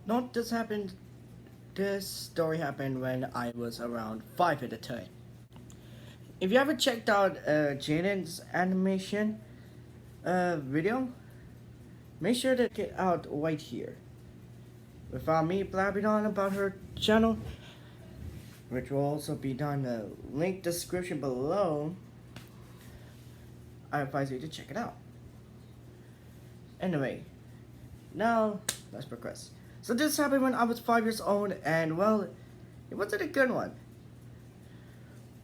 Not this happened. This story happened when I was around 5 at the time. If you ever checked out Jaden's animation video, make sure to get out right here. Without me blabbing on about her channel, which will also be down in the link description below, I advise you to check it out. Anyway, now let's progress. So this happened when I was 5 years old, and well, it wasn't a good one.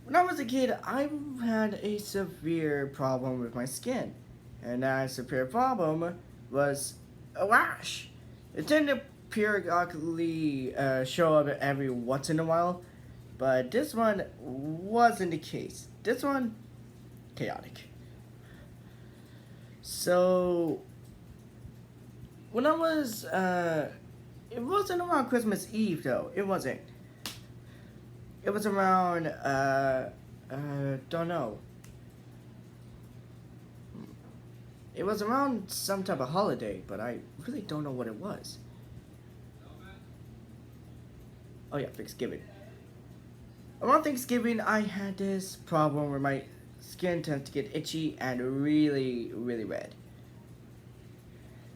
When I was a kid, I had a severe problem with my skin, and that severe problem was a rash. It tended to periodically show up every once in a while, but this one wasn't the case. This one, chaotic. So, when I was, it wasn't around Christmas Eve though. It wasn't. It was around, don't know. It was around some type of holiday, but I really don't know what it was. Oh yeah, Thanksgiving. Around Thanksgiving, I had this problem where my skin tends to get itchy and really, really red.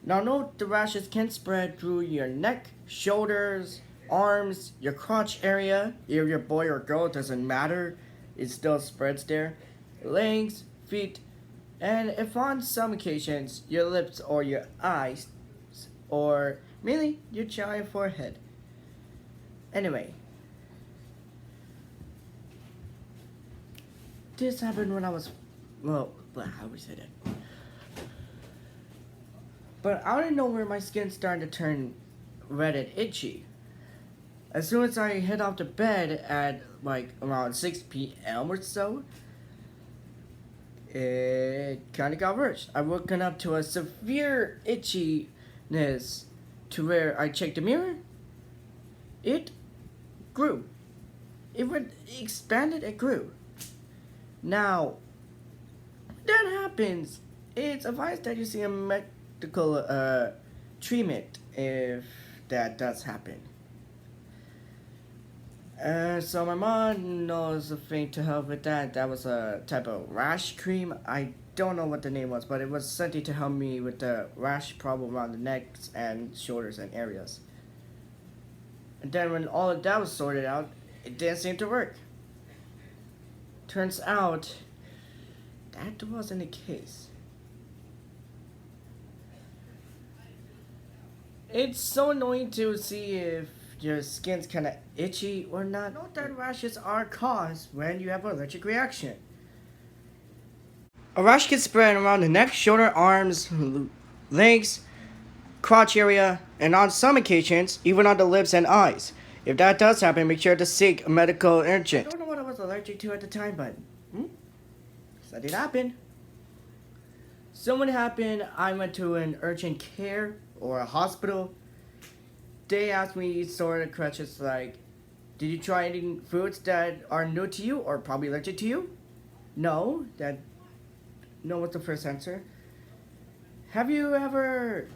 Now note the rashes can spread through your neck, shoulders, arms, your crotch area. If you're boy or girl, it doesn't matter. It still spreads there. Legs, feet, and if on some occasions, your lips or your eyes, or mainly your giant forehead. Anyway, this happened when I was, well, how we say that? But out of nowhere, my skin started to turn red and itchy. As soon as I head off to bed at like around 6 p.m. or so, it kind of got worse. I woken up to a severe itchiness to where I checked the mirror. It grew. It expanded and grew. Now, when that happens, it's advised that you see a medical treatment if that does happen. So my mom knows a thing to help with that. That was a type of rash cream. I don't know what the name was, but it was something to help me with the rash problem around the necks and shoulders and areas. And then when all of that was sorted out, it didn't seem to work. Turns out, that wasn't the case. It's so annoying to see if your skin's kind of itchy or not. Note that rashes are caused when you have an allergic reaction. A rash can spread around the neck, shoulder, arms, legs, crotch area, and on some occasions, even on the lips and eyes. If that does happen, make sure to seek medical urgent. I don't know what I was allergic to at the time, but that did happen. So when it happened, I went to an urgent care or a hospital. They asked me sort of questions like, did you try eating foods that are new to you or probably allergic to you? No, no was the first answer. Have you ever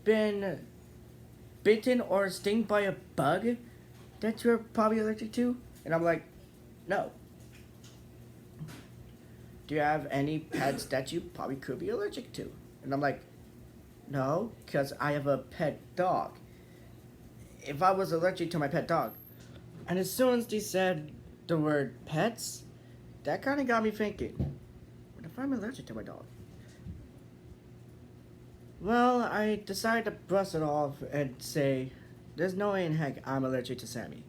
been bitten or stung by a bug that you're probably allergic to? And I'm like, no. Do you have any pets that you probably could be allergic to? And I'm like, no, because I have a pet dog. If I was allergic to my pet dog. And as soon as they said the word pets, that kind of got me thinking, what if I'm allergic to my dog? Well, I decided to brush it off and say, there's no way in heck I'm allergic to Sammy,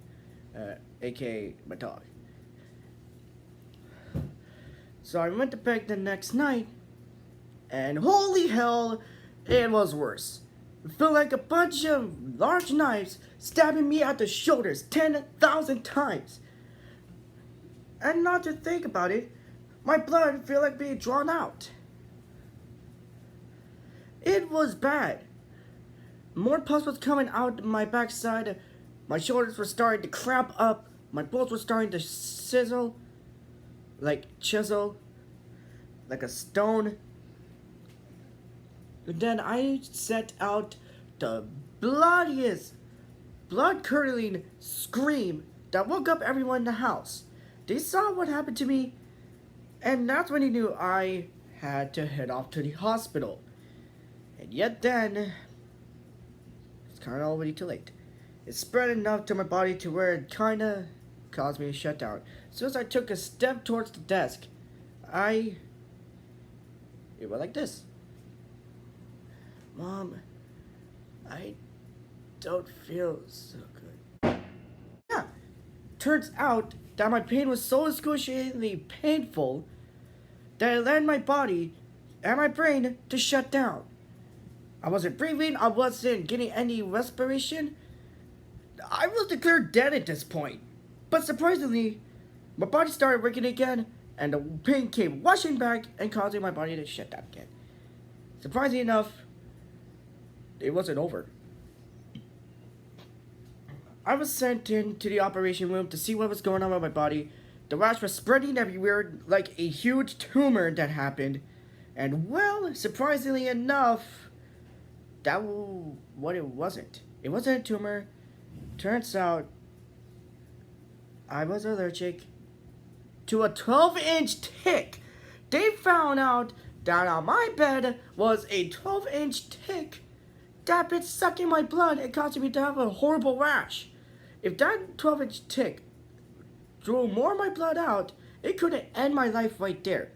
aka my dog. So I went to bed the next night, and holy hell, it was worse. It felt like a bunch of large knives stabbing me at the shoulders 10,000 times. And not to think about it, my blood felt like being drawn out. It was bad. More pus was coming out my backside. My shoulders were starting to cramp up. My balls were starting to sizzle, like chisel, like a stone. And then I set out the bloodiest, blood-curdling scream that woke up everyone in the house. They saw what happened to me, and that's when he knew I had to head off to the hospital. And yet then, it's kind of already too late. It spread enough to my body to where it kind of caused me to shut down. As soon as I took a step towards the desk, it went like this. Mom, I don't feel so good. Yeah, turns out that my pain was so excruciatingly painful that it led my body and my brain to shut down. I wasn't breathing, I wasn't getting any respiration. I was declared dead at this point. But surprisingly, my body started working again, and the pain came rushing back and causing my body to shut down again. Surprisingly enough, it wasn't over. I was sent into the operation room to see what was going on with my body. The rash was spreading everywhere like a huge tumor that happened. And well, surprisingly enough, what it wasn't. It wasn't a tumor. Turns out, I was allergic to a 12-inch tick. They found out that on my bed was a 12-inch tick that been sucking my blood and causing me to have a horrible rash. If that 12-inch tick drew more of my blood out, it could end my life right there,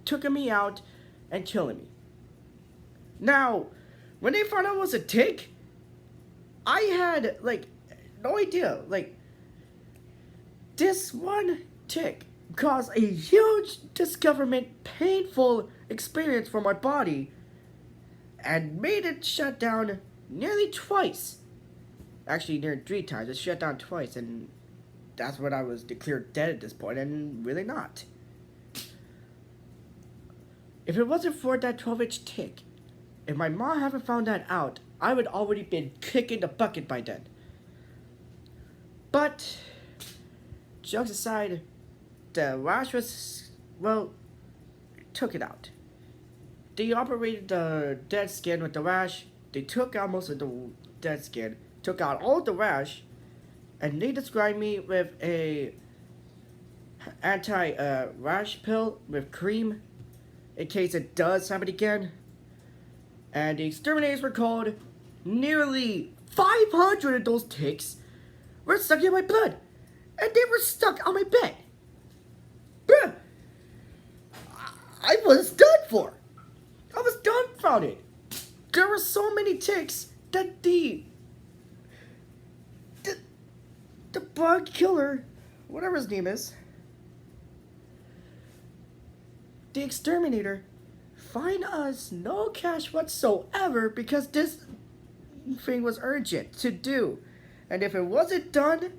taking me out and killing me. Now, when they found out it was a tick, I had, no idea. This one tick caused a huge discoverment, painful experience for my body and made it shut down nearly twice. Actually, nearly 3 times. It shut down twice, and that's when I was declared dead at this point, and really not. If it wasn't for that 12-inch tick, if my mom hadn't found that out, I would already been kicking the bucket by then. But, jokes aside, the rash was, took it out. They operated the dead skin with the rash. They took out most of the dead skin, took out all the rash, and they described me with a anti-rash pill with cream in case it does happen again. And the exterminators were called. Nearly 500 of those ticks were stuck in my blood, and they were stuck on my bed. Bruh, I was done for. I was dumbfounded. There were so many ticks that the bug killer, whatever his name is, the exterminator, fined us no cash whatsoever because this thing was urgent to do. And if it wasn't done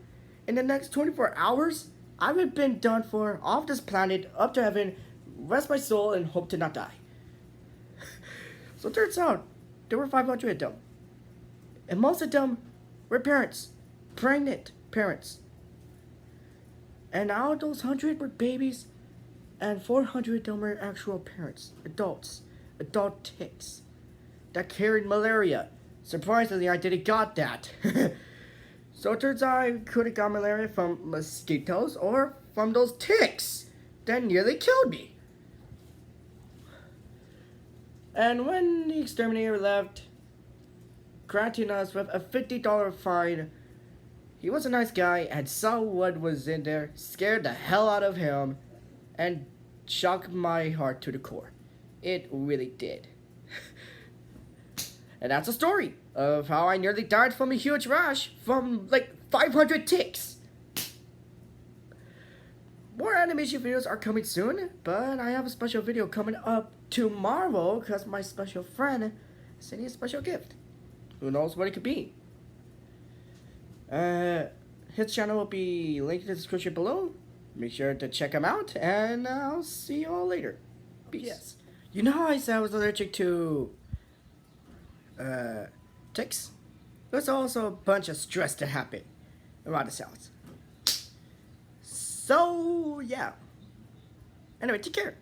in the next 24 hours, I would have been done for off this planet, up to heaven, rest my soul, and hope to not die. So it turns out, there were 500 of them. And most of them were parents. Pregnant parents. And out of those 100 were babies, and 400 of them were actual parents. Adults. Adult ticks. That carried malaria. Surprisingly, I didn't got that. So it turns out I could have got malaria from mosquitoes or from those ticks that nearly killed me. And when the exterminator left, granting us with a $50 fine, he was a nice guy and saw what was in there, scared the hell out of him, and shocked my heart to the core. It really did. And that's a story of how I nearly died from a huge rash from 500 ticks. More animation videos are coming soon, but I have a special video coming up tomorrow because my special friend sent me a special gift. Who knows what it could be? His channel will be linked in the description below. Make sure to check him out, and I'll see you all later. Peace. Yes. You know how I said I was allergic to ticks? There's also a bunch of stress that happened around the house. So, yeah. Anyway, take care.